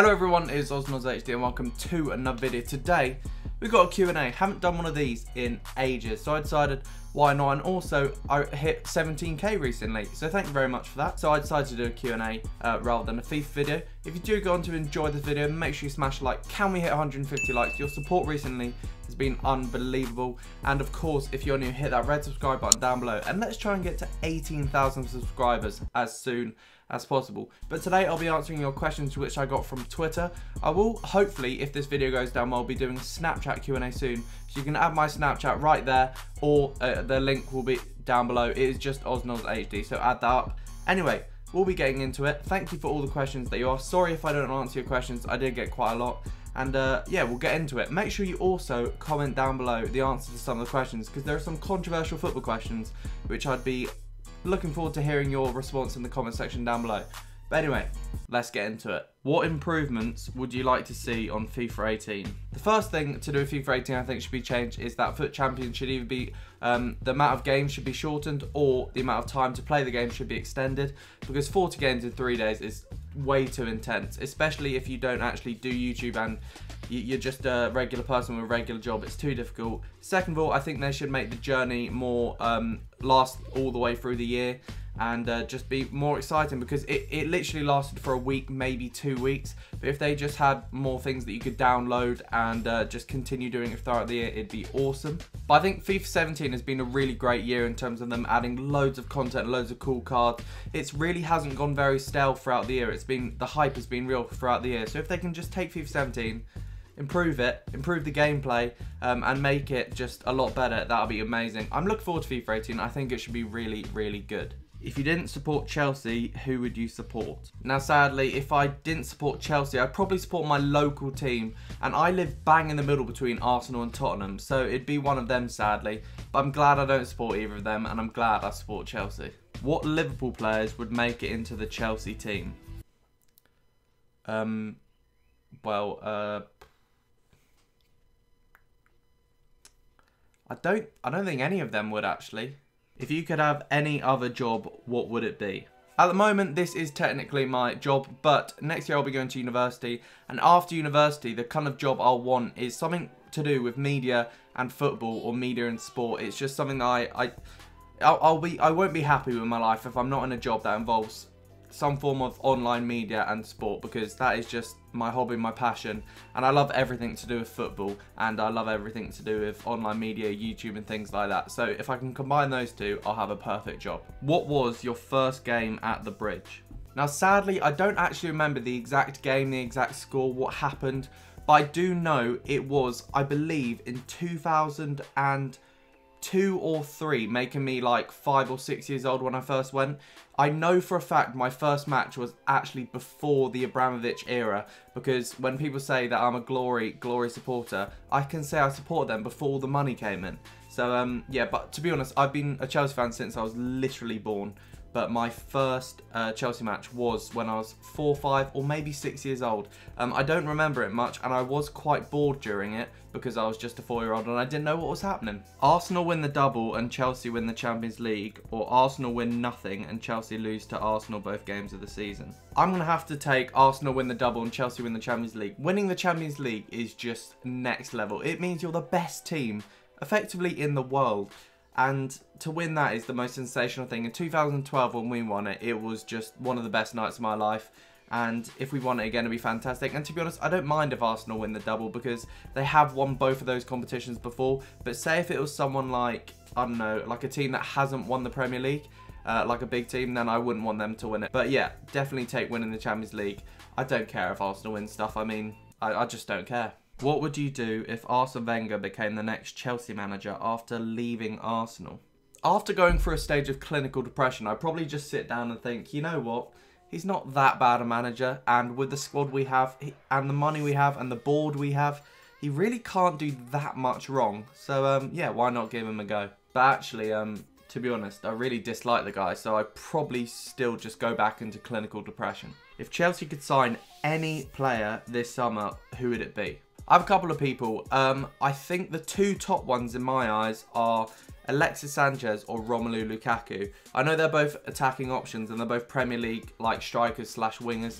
Hello everyone, it's OzNozHD and welcome to another video. Today we've got a Q&A. Haven't done one of these in ages, so I decided why not, and also I hit 17k recently, so thank you very much for that. So I decided to do a Q&A rather than a FIFA video. If you do go on to enjoy this video, make sure you smash a like. Can we hit 150 likes? Your support recently has been unbelievable, and of course if you're new, hit that red subscribe button down below, and let's try and get to 18,000 subscribers as soon as possible. But today I'll be answering your questions which I got from Twitter. I will hopefully, if this video goes down well, be doing a Snapchat Q&A soon, so you can add my Snapchat right there, or the link will be down below. It is just OzNozHD, so add that up. Anyway, we'll be getting into it. Thank you for all the questions that you asked. Sorry if I don't answer your questions, I did get quite a lot. And yeah, we'll get into it. Make sure you also comment down below the answers to some of the questions, because there are some controversial football questions which I'd be looking forward to hearing your response in the comment section down below. But anyway, let's get into it. What improvements would you like to see on FIFA 18? The first thing to do with FIFA 18 I think should be changed is that FUT Champions should either be, the amount of games should be shortened, or the amount of time to play the game should be extended, because 40 games in 3 days is way too intense, especially if you don't actually do YouTube and you're just a regular person with a regular job. It's too difficult. Second of all, I think they should make the journey more last all the way through the year, and just be more exciting, because it literally lasted for a week, maybe 2 weeks. But if they just had more things that you could download and just continue doing it throughout the year, it'd be awesome. But I think FIFA 17 has been a really great year in terms of them adding loads of content, loads of cool cards. It really hasn't gone very stale throughout the year. The hype has been real throughout the year. So if they can just take FIFA 17, improve it, improve the gameplay, and make it just a lot better, that'll be amazing. I'm looking forward to FIFA 18. I think it should be really, really good. If you didn't support Chelsea, who would you support? Now sadly, if I didn't support Chelsea, I'd probably support my local team, and I live bang in the middle between Arsenal and Tottenham, so it'd be one of them sadly. But I'm glad I don't support either of them, and I'm glad I support Chelsea. What Liverpool players would make it into the Chelsea team? I don't think any of them would actually. If you could have any other job, what would it be? At the moment, this is technically my job, but next year I'll be going to university, and after university, the kind of job I'll want is something to do with media and football, or media and sport. It's just something that I won't be happy with my life if I'm not in a job that involves some form of online media and sport, because that is just my hobby, my passion, and I love everything to do with football, and I love everything to do with online media, YouTube and things like that. So if I can combine those two, I'll have a perfect job. What was your first game at the Bridge? Now sadly, I don't actually remember the exact game, the exact score, what happened, but I do know it was, I believe, in 2002 or 3, making me like 5 or 6 years old when I first went. I know for a fact my first match was actually before the Abramovich era, because when people say that I'm a glory supporter, I can say I supported them before the money came in. So yeah, but to be honest, I've been a Chelsea fan since I was literally born. But my first Chelsea match was when I was 4, 5 or maybe 6 years old. I don't remember it much, and I was quite bored during it because I was just a 4-year-old and I didn't know what was happening. Arsenal win the double and Chelsea win the Champions League, or Arsenal win nothing and Chelsea lose to Arsenal both games of the season. I'm going to have to take Arsenal win the double and Chelsea win the Champions League. Winning the Champions League is just next level. It means you're the best team effectively in the world. And to win that is the most sensational thing. In 2012 when we won it, it was just one of the best nights of my life. And if we won it again, it'd be fantastic. And to be honest, I don't mind if Arsenal win the double, because they have won both of those competitions before. But say if it was someone like, I don't know, like a team that hasn't won the Premier League, like a big team, then I wouldn't want them to win it. But yeah, definitely take winning the Champions League. I don't care if Arsenal win stuff. I mean, I just don't care. What would you do if Arsene Wenger became the next Chelsea manager after leaving Arsenal? After going through a stage of clinical depression, I'd probably just sit down and think, you know what? He's not that bad a manager, and with the squad we have, and the money we have, and the board we have, he really can't do that much wrong. So, yeah, why not give him a go? But actually, to be honest, I really dislike the guy, so I'd probably still just go back into clinical depression. If Chelsea could sign any player this summer, who would it be? I have a couple of people. I think the two top ones in my eyes are Alexis Sanchez or Romelu Lukaku. I know they're both attacking options and they're both Premier League like strikers slash wingers.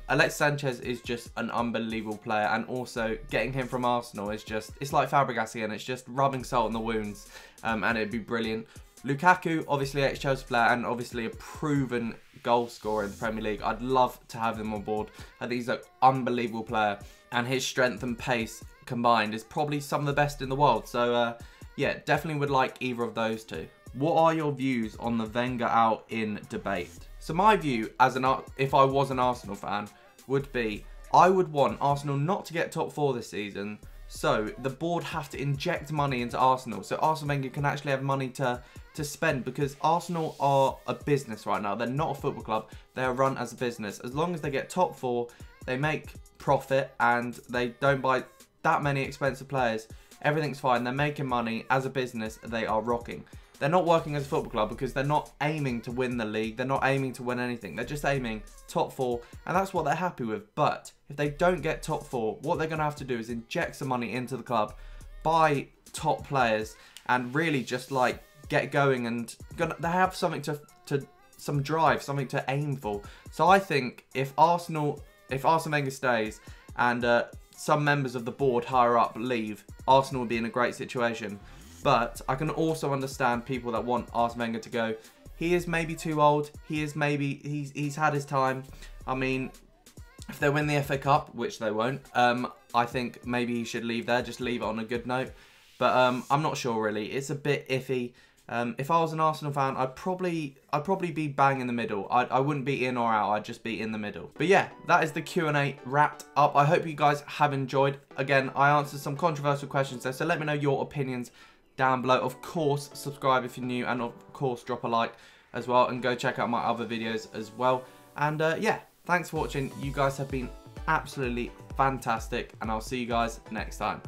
Alexis Sanchez is just an unbelievable player, and also getting him from Arsenal is just, it's like Fabregas again, it's just rubbing salt in the wounds, and it'd be brilliant. Lukaku, obviously ex-Chelsea player and obviously a proven goal scorer in the Premier League. I'd love to have him on board. I think he's an unbelievable player, and his strength and pace combined is probably some of the best in the world. So yeah, definitely would like either of those two. What are your views on the Wenger out in debate? So my view, as if I was an Arsenal fan, would be I would want Arsenal not to get top 4 this season. So the board have to inject money into Arsenal, so Arsene Wenger can actually have money to spend, because Arsenal are a business right now. They're not a football club. They are run as a business. As long as they get top 4, they make profit and they don't buy that many expensive players. Everything's fine. They're making money as a business. They are rocking. They're not working as a football club because they're not aiming to win the league. They're not aiming to win anything. They're just aiming top 4, and that's what they're happy with. But if they don't get top 4, what they're going to have to do is inject some money into the club, buy top players, and really just like get going, and they have something to some drive, something to aim for. So I think if Arsene Wenger stays and some members of the board higher up leave, Arsenal would be in a great situation. But I can also understand people that want Arsene Wenger to go. He is maybe too old. He's had his time. I mean, if they win the FA Cup, which they won't, I think maybe he should leave there. Just leave it on a good note. But I'm not sure really. It's a bit iffy. If I was an Arsenal fan, I'd probably be bang in the middle. I wouldn't be in or out. I'd just be in the middle. But yeah, that is the Q&A wrapped up. I hope you guys have enjoyed. Again, I answered some controversial questions there, so let me know your opinions down below. Of course, subscribe if you're new, and of course drop a like as well, and go check out my other videos as well. And yeah, thanks for watching. You guys have been absolutely fantastic, and I'll see you guys next time.